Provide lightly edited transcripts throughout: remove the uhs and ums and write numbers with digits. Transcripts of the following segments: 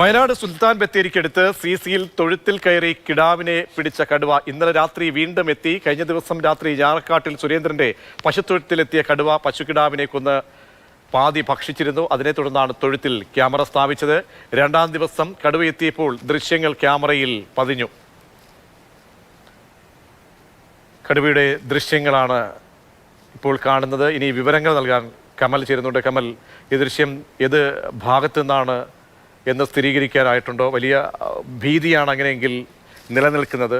വയനാട് സുൽത്താൻ ബത്തേരിക്കടുത്ത് സിസിയിൽ തൊഴുത്തിൽ കയറി കിടാവിനെ പിടിച്ച കടുവ ഇന്നലെ രാത്രി വീണ്ടും എത്തി. കഴിഞ്ഞ ദിവസം രാത്രി ഞാറക്കാട്ടിൽ സുരേന്ദ്രന്റെ പശുത്തൊഴുത്തിലെത്തിയ കടുവ പശുക്കിടാവിനെ കൊന്ന് പാതി ഭക്ഷിച്ചിരുന്നു. അതിനെ തുടർന്നാണ് തൊഴുത്തിൽ ക്യാമറ സ്ഥാപിച്ചത്. രണ്ടാം ദിവസം കടുവ എത്തിയപ്പോൾ ദൃശ്യങ്ങൾ ക്യാമറയിൽ പതിഞ്ഞു. കടുവയുടെ ദൃശ്യങ്ങളാണ് ഇപ്പോൾ കാണുന്നത്. ഇനി വിവരങ്ങൾ നൽകാൻ കമൽ ചേരുന്നുണ്ട്. കമൽ, ഈ ദൃശ്യം ഏത് ഭാഗത്തു നിന്നാണ് എന്ന് സ്ഥിരീകരിക്കാനായിട്ടുണ്ടോ? വലിയ ഭീതിയാണ് അങ്ങനെയെങ്കിൽ നിലനിൽക്കുന്നത്.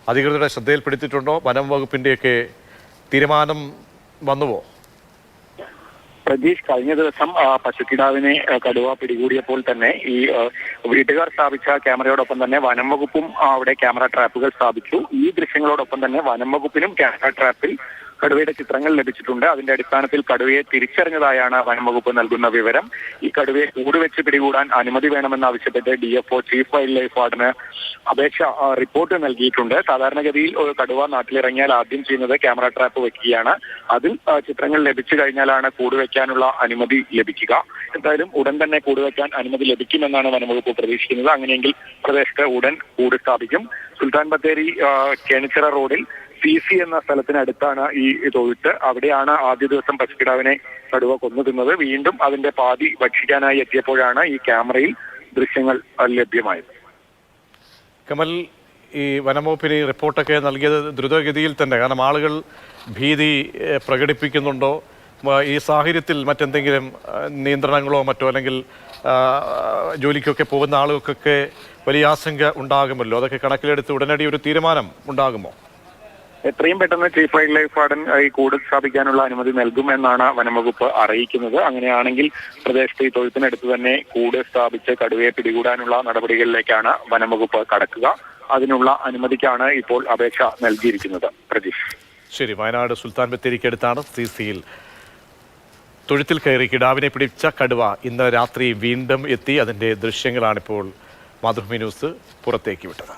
അധികൃതരുടെ ശ്രദ്ധയിൽപ്പെടുത്തിയിട്ടുണ്ടോ? വനം വകുപ്പിൻ്റെയൊക്കെ തീരുമാനം വന്നുവോ? പ്രതീഷ്, കഴിഞ്ഞ ദിവസം പശുക്കിടാവിനെ കടുവ പിടികൂടിയപ്പോൾ തന്നെ ഈ വീട്ടുകാർ സ്ഥാപിച്ച ക്യാമറയോടൊപ്പം തന്നെ വനം വകുപ്പും അവിടെ ക്യാമറ ട്രാപ്പുകൾ സ്ഥാപിച്ചു. ഈ ദൃശ്യങ്ങളോടൊപ്പം തന്നെ വനം വകുപ്പിനും ക്യാമറ ട്രാപ്പിൽ കടുവയുടെ ചിത്രങ്ങൾ ലഭിച്ചിട്ടുണ്ട്. അതിന്റെ അടിസ്ഥാനത്തിൽ കടുവയെ തിരിച്ചറിഞ്ഞതായാണ് വനം വകുപ്പ് നൽകുന്ന വിവരം. ഈ കടുവയെ കൂടുവെച്ച് പിടികൂടാൻ അനുമതി വേണമെന്നാവശ്യപ്പെട്ട് DFO ചീഫ് വൈൽഡ് ലൈഫ് വാർഡന് റിപ്പോർട്ട് നൽകിയിട്ടുണ്ട്. സാധാരണഗതിയിൽ ഒരു കടുവ നാട്ടിലിറങ്ങിയാൽ ആദ്യം ചെയ്യുന്നത് ക്യാമറ ട്രാപ്പ് വെക്കുകയാണ്. അതിൽ ചിത്രങ്ങൾ ലഭിച്ചു കഴിഞ്ഞാലാണ് കൂടുവെക്കാനുള്ള അനുമതി ലഭിക്കുക. എന്തായാലും ഉടൻ തന്നെ കൂടുവെക്കാൻ അനുമതി ലഭിക്കുമെന്നാണ് വനംവകുപ്പ് പ്രതീക്ഷിക്കുന്നത്. അങ്ങനെയെങ്കിൽ പ്രദേശത്ത് ഉടൻ കൂട് സ്ഥാപിക്കും. സുൽത്താൻ ബത്തേരി കേണിച്ചിറ റോഡിൽ CC എന്ന സ്ഥലത്തിനടുത്താണ് ഈ തൊഴുത്ത്. അവിടെയാണ് ആദ്യ ദിവസം പശുക്കിടാവിനെ കടുവ കൊന്നു തിന്നത്. വീണ്ടും അതിന്റെ പാതി ഭക്ഷിക്കാനായി എത്തിയപ്പോഴാണ് ഈ ക്യാമറയിൽ ദൃശ്യങ്ങൾ ലഭ്യമായത്. കമൽ, ഈ വനംവകുപ്പിന് ഈ റിപ്പോർട്ടൊക്കെ നൽകിയത് ദ്രുതഗതിയിൽ തന്നെ, കാരണം ആളുകൾ ഭീതി പ്രകടിപ്പിക്കുന്നുണ്ടോ? ഈ സാഹചര്യത്തിൽ മറ്റെന്തെങ്കിലും നിയന്ത്രണങ്ങളോ മറ്റോ, അല്ലെങ്കിൽ ജോലിക്കൊക്കെ പോകുന്ന ആളുകൾക്കൊക്കെ വലിയ ആശങ്ക ഉണ്ടാകുമല്ലോ, അതൊക്കെ കണക്കിലെടുത്ത് ഉടനടി ഒരു തീരുമാനം ഉണ്ടാകുമോ? എത്രയും പെട്ടെന്ന് ചീഫ് വൈൽഡ് ലൈഫ് വാർഡൻ ഈ കൂട് സ്ഥാപിക്കാനുള്ള അനുമതി നൽകുമെന്നാണ് വനംവകുപ്പ് അറിയിക്കുന്നത്. അങ്ങനെയാണെങ്കിൽ പ്രദേശത്ത് ഈ തൊഴുത്തിനടുത്ത് തന്നെ കൂട് സ്ഥാപിച്ച് കടുവയെ പിടികൂടാനുള്ള നടപടികളിലേക്കാണ് വനംവകുപ്പ് കടക്കുക. അതിനുള്ള അനുമതിക്കാണ് ഇപ്പോൾ അപേക്ഷ നൽകിയിരിക്കുന്നത്. പ്രതീഷ്. ശരി, വയനാട് സുൽത്താൻ ബത്തേരിക്കടുത്താണ് CCയിൽ തൊഴുത്തിൽ കയറി കിടാവിനെ പിടിച്ച കടുവ ഇന്നലെ രാത്രി വീണ്ടും എത്തി. അതിൻ്റെ ദൃശ്യങ്ങളാണിപ്പോൾ മാതൃഭൂമി ന്യൂസ് പുറത്തേക്ക് വിട്ടത്.